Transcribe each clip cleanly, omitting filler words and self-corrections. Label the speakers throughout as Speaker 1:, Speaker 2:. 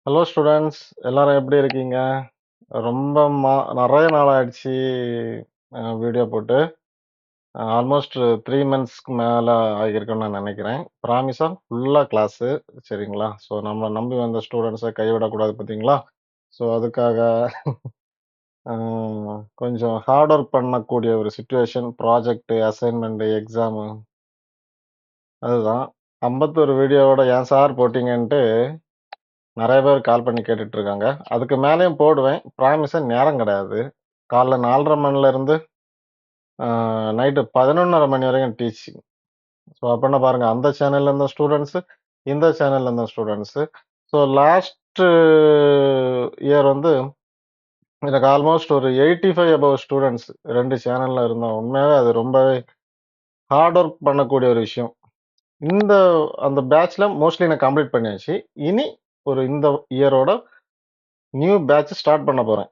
Speaker 1: Hello students, எல்லாரும் எப்படி இருக்கீங்க? ரொம்ப நெறைய நாள் ஆயிடுச்சு வீடியோ போட்டு. ஆல்மோஸ்ட் 3 மந்த்ஸ்க்கு மேல ஆகியிருக்கும்னு நான் நெனைக்கிறேன். ப்ராமிஸா ஃபுல்லா கிளாஸு. சரிங்களா? ஸோ நம்ம நம்பி வந்த ஸ்டூடண்ட்ஸ கைவிடக்கூடாது பார்த்தீங்களா? ஸோ அதுக்காக அ கொஞ்சம் ஹார்ட் ஒர்க் பண்ணக்கூடிய ஒரு சிச்சுவேஷன். ப்ராஜெக்ட், அசைன்மென்ட், எக்ஸாமு அதுதான். 51 வீடியோவோட ஏன் சார் போட்டீங்கன்ட்டு நெறைய பேர் கால் பண்ணி கேட்டுட்டு இருக்காங்க. அதுக்கு மேலயும் போடுவேன். ப்ராமிஸா நேரம் கிடையாது. காலைல 4:30 மணிலேருந்து அ நைட்டு 11:30 மணி வரைக்கும் டீச்சிங். ஸோ அப்பன்னா பாருங்க, அந்த சேனல்ல இருந்த ஸ்டூடண்ட்ஸு, இந்த சேனல்ல இருந்த ஸ்டூடண்ட்ஸு. ஸோ லாஸ்ட் இயர் வந்து எனக்கு ஆல்மோஸ்ட் ஒரு 85 அபோவ் ஸ்டூடண்ட்ஸ் 2 சேனல்ல இருந்தோம். உண்மையாவே அது ரொம்பவே ஹார்ட் ஒர்க் பண்ணக்கூடிய ஒரு விஷயம். இந்த அந்த பேட்ச்ல மோஸ்ட்லி நான் கம்ப்ளீட் பண்ணியாச்சு. இனி இந்த இயரோட நியூ பேட்ச் ஸ்டார்ட் பண்ண போறேன்.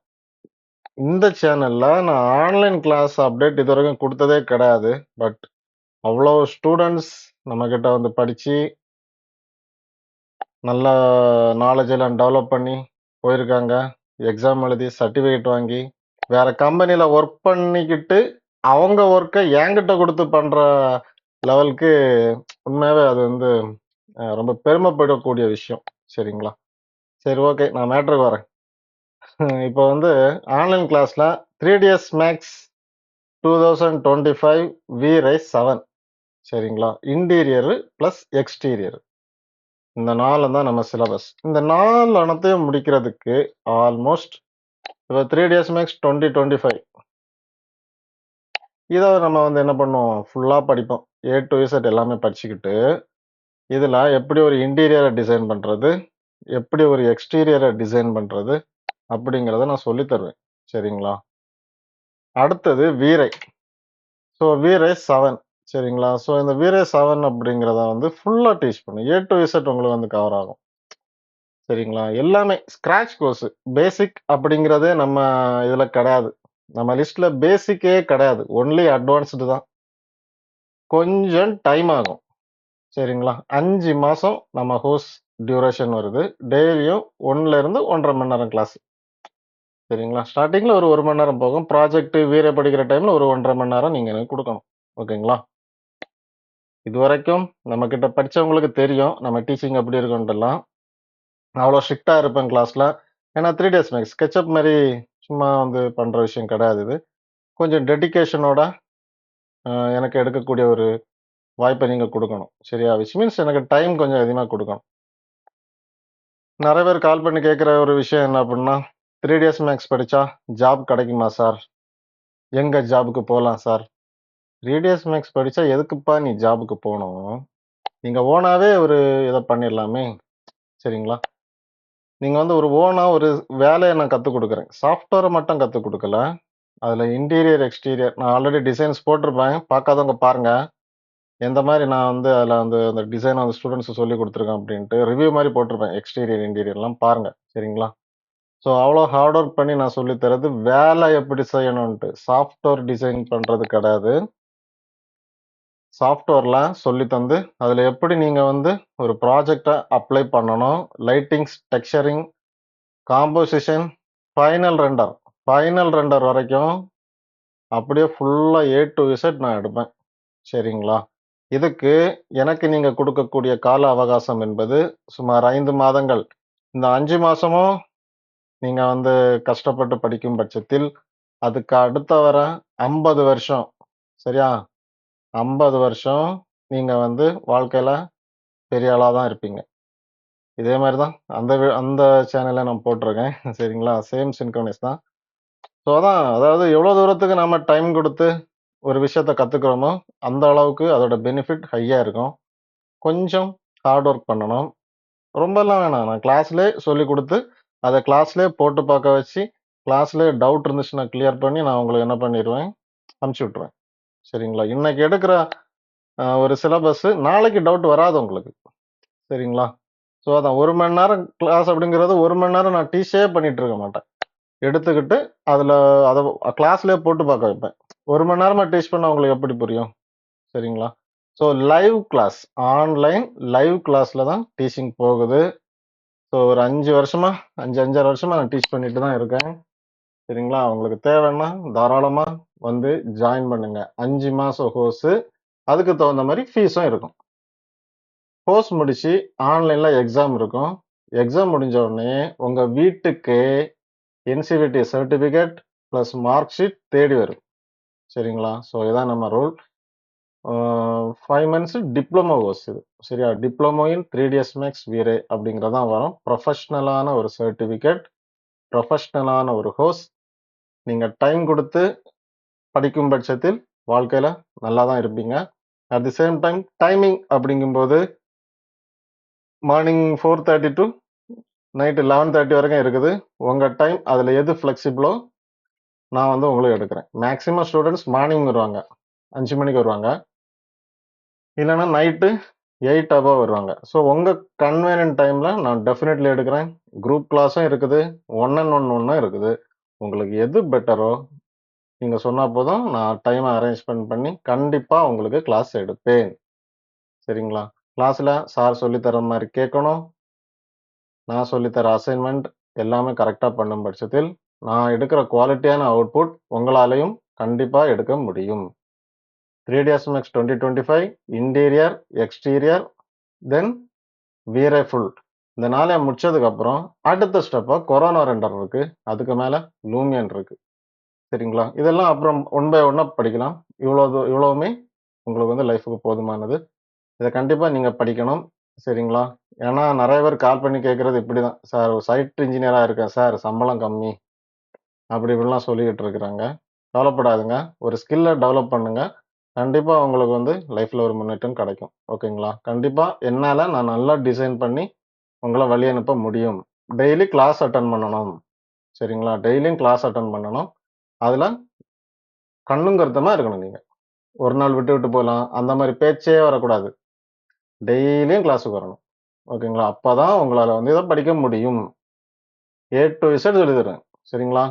Speaker 1: இந்த சேனல்ல நான் ஆன்லைன் கிளாஸ் அப்டேட் இதுவரைக்கும் குடுத்ததே கிடையாது. பட் அவ்வளோ ஸ்டூடண்ட்ஸ் நம்மகிட்ட வந்து படிச்சு, நல்ல நாலேட்ஜ் எல்லாம் டெவலப் பண்ணி போயிருக்காங்க. எக்ஸாம் எழுதி சர்டிஃபிகேட் வாங்கி, வேற கம்பெனில ஒர்க் பண்ணிக்கிட்டு, அவங்க ஒர்க்க என்கிட்ட குடுத்து பண்ற லெவலுக்கு உண்மையாவே அது வந்து ரொம்ப பெருமைப்படக்கூடிய விஷயம். சரிங்களா? சரி, ஓகே. நான் மேட்டருக்கு வரேன். இப்போ வந்து ஆன்லைன் கிளாஸ்ல 3ds மேக்ஸ் 2025 V-Rise 7. சரிங்களா? Interior plus exterior. இந்த 4 தான் நம்ம சிலபஸ். இந்த 4 அனைத்தையும் முடிக்கிறதுக்கு ஆல்மோஸ்ட் இப்போ 3ds மேக்ஸ் 2025 இதை நம்ம வந்து என்ன பண்ணுவோம், ஃபுல்லா படிப்போம். A to Z எல்லாமே படிச்சுக்கிட்டு, இதுல எப்படி ஒரு இன்டீரியரை டிசைன் பண்றது, எப்படி ஒரு எக்ஸ்டீரியரை டிசைன் பண்றது அப்படிங்கிறத நான் சொல்லி தருவேன். சரிங்களா? அடுத்தது வீரை. ஸோ வீரை 7. சரிங்களா? ஸோ இந்த வீரை 7 அப்படிங்கிறத வந்து ஃபுல்லா டீச் பண்ணும். A to Z உங்களுக்கு வந்து கவர் ஆகும். சரிங்களா? எல்லாமே ஸ்கிராட்ச் கோர்ஸ். பேசிக் அப்படிங்கிறதே நம்ம இதுல கிடையாது. நம்ம லிஸ்ட்ல பேசிக்கே கிடையாது. ஒன்லி அட்வான்ஸ்டு தான். கொஞ்சம் டைம் ஆகும். சரிங்களா? 5 மாசம் நம்ம கோர்ஸ் டியூரேஷன் வருது. டெய்லியும் 1ல இருந்து 1 1/2 மணி நேரம் கிளாஸ். சரிங்களா? ஸ்டார்டிங்ல ஒரு 1 மணி நேரம் போகும். ப்ராஜெக்ட் வீர படிக்கிற டைம்ல ஒரு 1 1/2 மணி நேரம் நீங்க எனக்கு குடுக்கணும். ஓகேங்களா? இதுவரைக்கும் நம்ம கிட்ட படிச்சவங்களுக்கு தெரியும். நம்ம டீச்சிங் எப்படி இருக்குன்ட்டுலாம். அவ்வளோ ஸ்ட்ரிக்ட்டா இருப்பேன் கிளாஸ்ல. ஏன்னா 3ds மேக்ஸ் ஸ்கெட்சப் மாரி சும்மா வந்து பண்ற விஷயம் கிடையாது இது. கொஞ்சம் டெடிகேஷனோட எனக்கு எடுக்கக்கூடிய ஒரு வாய்ப்பை நீங்க குடுக்கணும். சரியா? விச் மீன்ஸ் எனக்கு டைம் கொஞ்சம் அதிகமா குடுக்கணும். நெறைய பேர் கால் பண்ணி கேட்கிற ஒரு விஷயம் என்ன அப்டின்னா, 3ds மேக்ஸ் படிச்சா ஜாப் கிடைக்குமா சார்? எங்க ஜாப்‌க்கு போலாம் சார்? 3ds மேக்ஸ் படிச்சா எதுக்குப்பா நீ ஜாப்‌க்கு போணும்? நீங்க ஓனாவே ஒரு இத பண்ணிரலாமே. சரிங்களா? நீங்க வந்து ஒரு ஓனா ஒரு வேலைய நான் கத்துக் குடுக்குறேன். சாஃப்ட்வேர மட்டும் கத்துக் குடுக்கல. அதுல இன்டீரியர், எக்ஸ்டீரியர் நான் ஆல்ரெடி டிசைன்ஸ் போட்டிருப்பேன். பார்க்காதவங்க பாருங்க. எந்த மாரி நான் வந்து அதுல வந்து அந்த டிசைன் அந்த ஸ்டூடண்ட்ஸ்க்கு சொல்லிக் குடுத்துருக்கேன் அப்டின்ட்டு ரிவ்யூ மாரி போட்டிருப்பேன். எக்ஸ்டீரியர், இன்டீரியர்லாம் பாருங்க. சரிங்களா? ஸோ அவ்வளோ ஹார்ட் ஒர்க் பண்ணி நான் சொல்லி தர்றது வேலை எப்படி செய்யணும்ன்ட்டு. சாஃப்ட்வேர் டிசைன் பண்றது கிடையாது. சாஃப்ட்வேர்லாம் சொல்லி தந்து, அதுல எப்படி நீங்க வந்து ஒரு ப்ராஜெக்ட்ட அப்ளை பண்ணணும். Lightings, texturing, composition, final render. Final render வரைக்கும் அப்படியே ஃபுல்லா A to Z நான் எடுப்பேன். சரிங்களா? இதுக்கு எனக்கு நீங்க குடுக்கக்கூடிய கால அவகாசம் என்பது சுமார் 5 மாதங்கள். இந்த 5 மாசமும் நீங்க வந்து கஷ்டப்பட்டு படிக்கும் பட்சத்தில், அதுக்கு அடுத்த வர 50 வருஷம். சரியா? 50 வருஷம் நீங்க வந்து வாழ்க்கையில பெரிய ஆளா தான் இருப்பீங்க. இதே மாரி தான் அந்த சேனல்ல நான் போட்டிருக்கேன். சரிங்களா? சேம் சின்க்ரோனைஸ் தான். ஸோ அதாவது எவ்வளோ தூரத்துக்கு நாம டைம் குடுத்து ஒரு விஷயத்த கத்துக்கிறோமோ, அந்த அளவுக்கு அதோட பெனிஃபிட் ஹையா இருக்கும். கொஞ்சம் ஹார்ட் ஒர்க் பண்ணணும். ரொம்பலாம் வேணாம். நான் கிளாஸ்லயே சொல்லிக் குடுத்து, அத கிளாஸ்லயே போட்டு பார்க்க வச்சு, கிளாஸ்லயே டவுட் இருந்துச்சுன்னா கிளியர் பண்ணி நான் உங்களுக்கு என்ன பண்ணிருவேன், அனுப்பிச்சு விட்டுருவேன். சரிங்களா? இன்னைக்கு எடுக்கிற ஒரு சிலபஸ் நாளைக்கு டவுட் வராது உங்களுக்கு. சரிங்களா? ஸோ அதான் 1 மணி நேரம் கிளாஸ் அப்படிங்கிறது 1 மணி நேரம் நான் டீச்சே பண்ணிட்டு இருக்க மாட்டேன். எடுத்துக்கிட்டு அதுல அத கிளாஸ்லயே போட்டு பார்க்க வைப்பேன். 1 மணி நேரமா டீச் பண்ணா உங்களுக்கு எப்படி புரியும்? சரிங்களா? So live class, online live கிளாஸ்ல தான் டீச்சிங் போகுது. ஸோ ஒரு 5 வருஷமா 5 வருஷமா நான் டீச் பண்ணிட்டு தான் இருக்கேன். சரிங்களா? உங்களுக்கு தேவைன்னா தாராளமா வந்து ஜாயின் பண்ணுங்க. 5 மாசம் கோர்ஸு. அதுக்கு தகுந்த மாரி ஃபீஸும் இருக்கும். கோர்ஸ் முடிச்சு ஆன்லைன்ல எக்ஸாம் இருக்கும். எக்ஸாம் முடிஞ்ச உடனே உங்க வீட்டுக்கே NCVT certificate plus mark sheet தேடி வரும். சரிங்களா? ஸோ இதான் நம்ம ரூல். 5 மந்த்ஸ் டிப்ளமோ கோர்ஸ் இது. சரியா? Diploma in 3ds Max V-Ray அப்படிங்கிறதான் வரும். ப்ரொஃபஷனலான ஒரு சர்டிஃபிகேட், ப்ரொஃபஷனலான ஒரு கோர்ஸ். நீங்க டைம் கொடுத்து படிக்கும் பட்சத்தில் வாழ்க்கையில நல்லா தான் இருப்பீங்க. At the same time timing அப்படிங்கும்போது மார்னிங் 4:30 டு நைட் 11:30 வரைக்கும் இருக்குது. உங்க டைம் அதுல எது ஃபிளெக்சிபிளோ நான் வந்து உங்களுக்கு எடுக்கிறேன். மேக்ஸிமம் ஸ்டூடெண்ட்ஸ் மார்னிங் வருவாங்க. 5 மணிக்கு வருவாங்க. இல்லைன்னா நைட்டு 8 above வருவாங்க. ஸோ உங்க கன்வீனியன்ட் டைம்ல நான் டெஃபினெட்லி எடுக்கிறேன். குரூப் கிளாஸும் இருக்குது, ஒன் அண்ட் ஒன்னும் இருக்குது. உங்களுக்கு எது பெட்டரோ நீங்க சொன்னா போதும், நான் டைம் அரேஞ்ச்மெண்ட் பண்ணி கண்டிப்பா உங்களுக்கு கிளாஸ் எடுப்பேன். சரிங்களா? கிளாஸ்ல சார் சொல்லித்தர மாதிரி கேட்கணும். நான் சொல்லித்தர அசைன்மெண்ட் எல்லாமே கரெக்டா பண்ணும் பட்சத்தில் நான் எடுக்கிற குவாலிட்டியான அவுட்புட் உங்களாலையும் கண்டிப்பா எடுக்க முடியும். 3ds Max 2025 இன்டீரியர், எக்ஸ்டீரியர், தென் V-Ray full. இந்த 4 முடிச்சதுக்கு அப்புறம் அடுத்த ஸ்டெப்பா கொரோனா ரெண்டர் இருக்கு. அதுக்கு மேல லூமியன் இருக்கு. சரிங்களா? இதெல்லாம் அப்புறம் ஒன் பை ஒன்னா படிக்கலாம். இவ்வளவுமே உங்களுக்கு வந்து லைஃபுக்கு போதுமானது. இதை கண்டிப்பா நீங்க படிக்கணும். சரிங்களா? ஏன்னா நிறைய பேர் கால் பண்ணி கேட்கறது இப்படிதான். சார் சைட் இன்ஜினியரா இருக்கேன் சார், சம்பளம் கம்மி அப்படி இப்படிலாம் சொல்லிக்கிட்டு இருக்கிறாங்க. கவலைப்படாதுங்க. ஒரு ஸ்கில்லை டெவலப் பண்ணுங்க. கண்டிப்பா உங்களுக்கு வந்து லைஃப்ல ஒரு முன்னேற்றம் கிடைக்கும். ஓகேங்களா? கண்டிப்பா என்னால நான் நல்லா டிசைன் பண்ணி உங்களை வழி அனுப்ப முடியும். டெய்லி கிளாஸ் அட்டன் பண்ணணும். சரிங்களா? டெய்லியும் கிளாஸ் அட்டன் பண்ணணும். அதுல கண்ணும் கருத்தமா இருக்கணும். நீங்க ஒரு நாள் விட்டு விட்டு போகலாம், அந்த மாதிரி பேச்சே வரக்கூடாது. டெய்லியும் கிளாஸுக்கு வரணும். ஓகேங்களா? அப்பதான் உங்களால வந்து இதை படிக்க முடியும். A to Z எழுதுறேன். சரிங்களா?